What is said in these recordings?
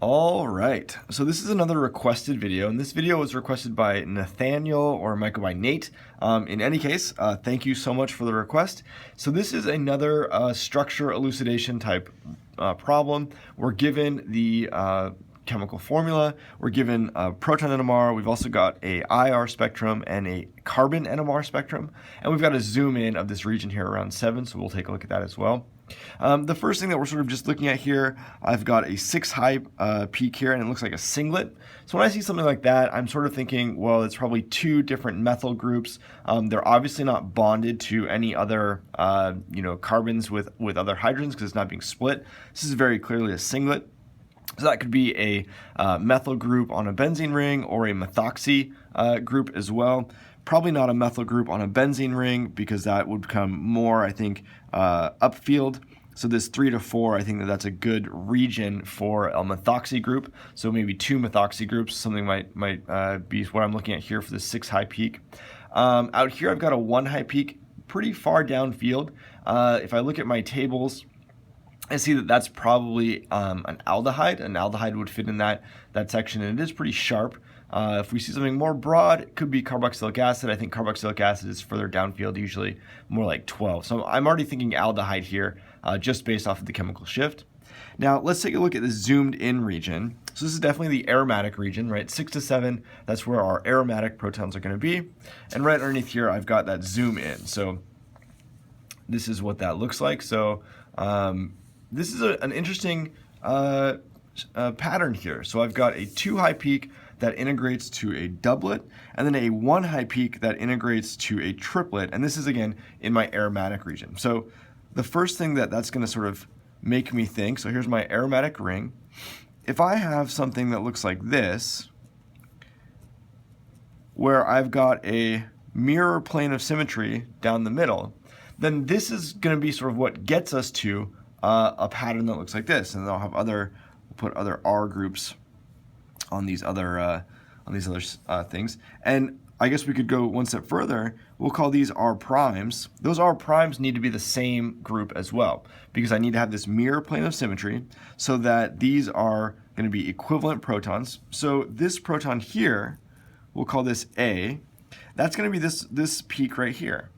All right, so this is another requested video, and this video was requested by Nathaniel, or might go by Nate. In any case, thank you so much for the request. So this is another structure elucidation type problem. We're given the chemical formula, we're given a proton NMR, we've also got a IR spectrum and a carbon NMR spectrum, and we've got a zoom in of this region here around 7, so we'll take a look at that as well. The first thing that we're sort of just looking at here, I've got a 6 high peak here, and it looks like a singlet. So when I see something like that, I'm sort of thinking, well, it's probably 2 different methyl groups. They're obviously not bonded to any other, carbons with other hydrogens because it's not being split. This is very clearly a singlet. So that could be a methyl group on a benzene ring or a methoxy group as well. Probably not a methyl group on a benzene ring because that would become more, I think, upfield. So this 3 to 4, I think that's a good region for a methoxy group. So maybe 2 methoxy groups, something might be what I'm looking at here for the 6 high peak. Out here, I've got a 1 high peak pretty far downfield. If I look at my tables, I see that that's probably an aldehyde. An aldehyde would fit in that section, and it is pretty sharp. If we see something more broad, it could be carboxylic acid. I think carboxylic acid is further downfield, usually more like 12. So I'm already thinking aldehyde here, just based off of the chemical shift. Now, let's take a look at the zoomed in region. So this is definitely the aromatic region, right? 6 to 7, that's where our aromatic protons are going to be. And right underneath here, I've got that zoom in. So this is what that looks like. So this is an interesting pattern here. So I've got a 2 high peak that integrates to a doublet, and then a 1 high peak that integrates to a triplet, and this is again in my aromatic region. So the first thing that's going to sort of make me think, so here's my aromatic ring. If I have something that looks like this, where I've got a mirror plane of symmetry down the middle, then this is going to be sort of what gets us to a pattern that looks like this, and then I'll have we'll put other R groups on these other things. And I guess we could go one step further. We'll call these R primes. Those R primes need to be the same group as well, because I need to have this mirror plane of symmetry so that these are going to be equivalent protons. So this proton here, we'll call this A. That's going to be this peak right here,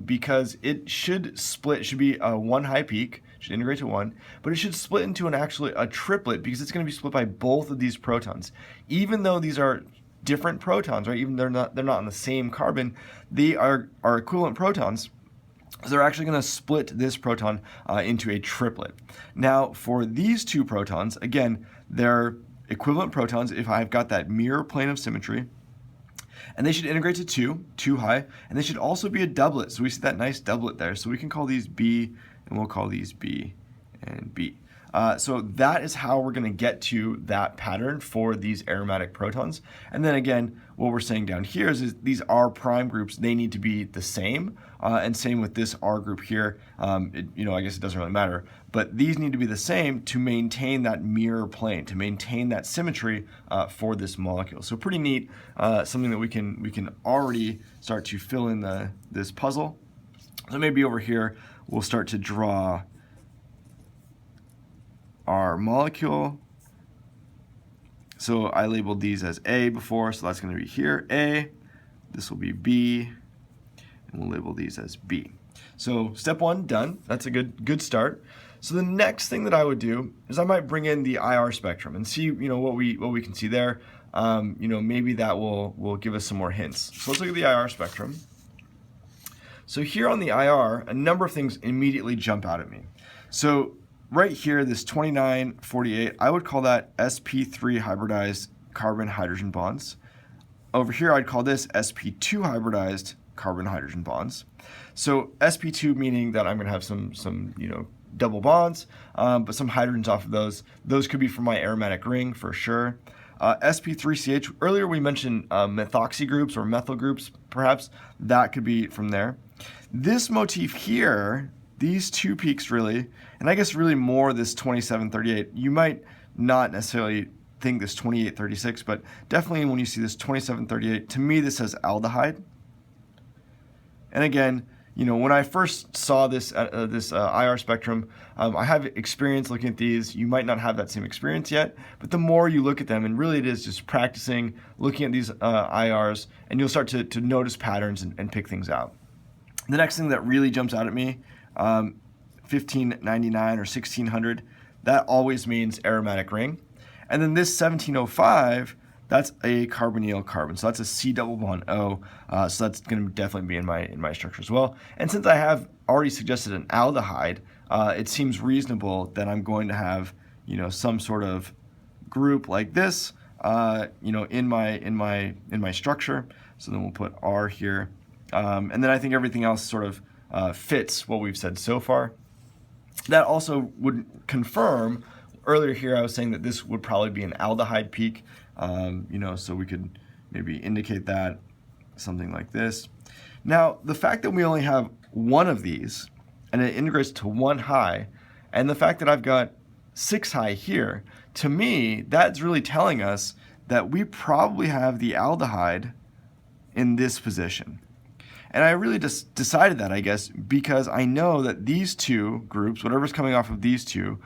because it should split. It should be a 1 high peak. Should integrate to 1, but it should split into actually a triplet because it's going to be split by both of these protons. Even though these are different protons, right? Even they're not on the same carbon, they are equivalent protons. So they're actually going to split this proton into a triplet. Now, for these 2 protons, again, they're equivalent protons if I've got that mirror plane of symmetry. And they should integrate to 2 high, and they should also be a doublet. So we see that nice doublet there. So we can call these B, and we'll call these B and B. So that is how we're going to get to that pattern for these aromatic protons. And then again, what we're saying down here is these R prime groups, they need to be the same. And same with this R group here. I guess it doesn't really matter. But these need to be the same to maintain that mirror plane, to maintain that symmetry for this molecule. So pretty neat, something that we can already start to fill in this puzzle. So maybe over here, we'll start to draw our molecule. So I labeled these as A before, so that's going to be here, A. This will be B, and we'll label these as B. So step 1 done. That's a good start. So the next thing that I would do is I might bring in the IR spectrum and see what we can see there. Maybe that will give us some more hints. So let's look at the IR spectrum. So here on the IR, a number of things immediately jump out at me. So right here, this 2948, I would call that sp3 hybridized carbon-hydrogen bonds. Over here, I'd call this sp2 hybridized carbon-hydrogen bonds. So sp2 meaning that I'm going to have some double bonds, but some hydrogens off of those. Those could be from my aromatic ring for sure. sp3ch, earlier we mentioned methoxy groups or methyl groups, perhaps. That could be from there. This motif here, these 2 peaks really, and I guess really more this 2738, you might not necessarily think this 2836, but definitely when you see this 2738, to me this says aldehyde. And again, when I first saw this IR spectrum, I have experience looking at these. You might not have that same experience yet, but the more you look at them, and really it is just practicing looking at these IRs, and you'll start to notice patterns and pick things out. The next thing that really jumps out at me, 1599 or 1600, that always means aromatic ring. And then this 1705, that's a carbonyl carbon, so that's a C double bond O. So that's going to definitely be in my structure as well. And since I have already suggested an aldehyde, it seems reasonable that I'm going to have some sort of group like this, in my structure. So then we'll put R here, and then I think everything else sort of fits what we've said so far. That also would confirm. Earlier here I was saying that this would probably be an aldehyde peak, so we could maybe indicate that, something like this. Now, the fact that we only have one of these, and it integrates to 1 high, and the fact that I've got 6 high here, to me, that's really telling us that we probably have the aldehyde in this position. And I really just decided that, I guess, because I know that these two groups, whatever's coming off of these two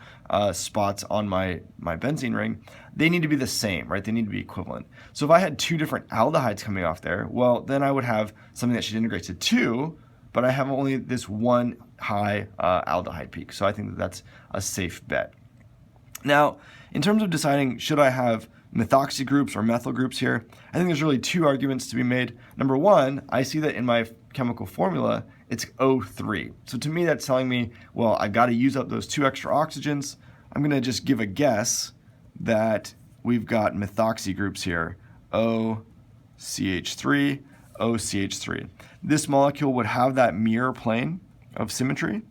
spots on my benzene ring, they need to be the same, right? They need to be equivalent. So if I had 2 different aldehydes coming off there, well, then I would have something that should integrate to 2, but I have only this 1 high aldehyde peak. So I think that that's a safe bet. Now, in terms of deciding should I have methoxy groups or methyl groups here, I think there's really 2 arguments to be made. Number 1, I see that in my chemical formula, it's O3. So to me, that's telling me, well, I've got to use up those 2 extra oxygens. I'm going to just give a guess that we've got methoxy groups here, OCH3, OCH3. This molecule would have that mirror plane of symmetry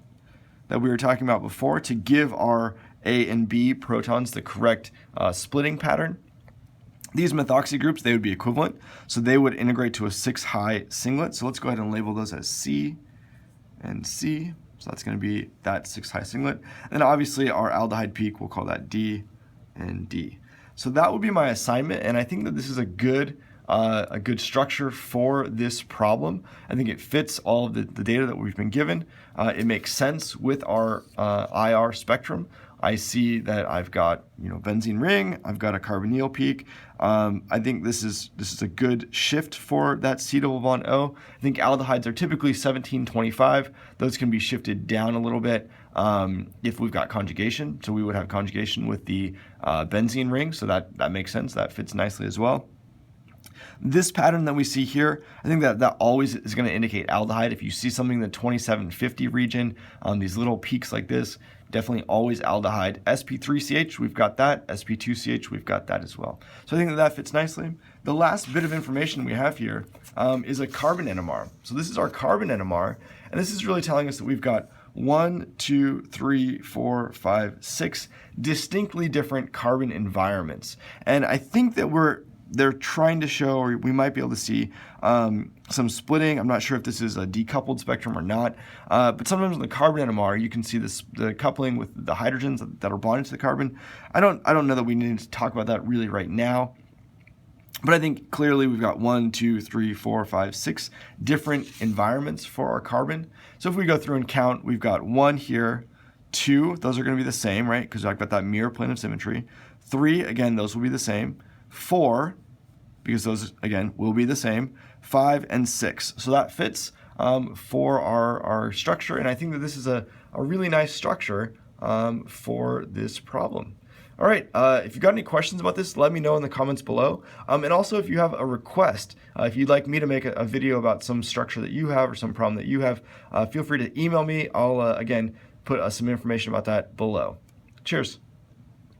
that we were talking about before to give our A and B protons the correct splitting pattern. These methoxy groups, they would be equivalent, so they would integrate to a 6 high singlet. So let's go ahead and label those as C and C. So that's going to be that 6 high singlet. And then obviously our aldehyde peak, we'll call that D and D. So that would be my assignment, and I think that this is a good structure for this problem. I think it fits all of the data that we've been given. It makes sense with our IR spectrum. I see that I've got benzene ring, I've got a carbonyl peak. I think this is a good shift for that C double bond O. I think aldehydes are typically 1725. Those can be shifted down a little bit if we've got conjugation. So we would have conjugation with the benzene ring, so that makes sense. That fits nicely as well. This pattern that we see here, I think that always is going to indicate aldehyde. If you see something in the 2750 region, these little peaks like this, definitely always aldehyde. sp3ch, we've got that. sp2ch, we've got that as well. So I think that fits nicely. The last bit of information we have here is a carbon NMR. So this is our carbon NMR, and this is really telling us that we've got 1, 2, 3, 4, 5, 6 distinctly different carbon environments. And I think that they're trying to show, or we might be able to see some splitting. I'm not sure if this is a decoupled spectrum or not, but sometimes in the carbon NMR, you can see the coupling with the hydrogens that are bonded to the carbon. I don't know that we need to talk about that really right now, but I think clearly we've got 1, 2, 3, 4, 5, 6 different environments for our carbon. So if we go through and count, we've got 1 here, 2, those are going to be the same, right? Because I've got that mirror plane of symmetry. 3, again, those will be the same. 4, because those, again, will be the same. 5 and 6. So that fits for our structure, and I think that this is a really nice structure for this problem. All right, if you've got any questions about this, let me know in the comments below. And also, if you have a request, if you'd like me to make a video about some structure that you have or some problem that you have, feel free to email me. I'll, again, put some information about that below. Cheers.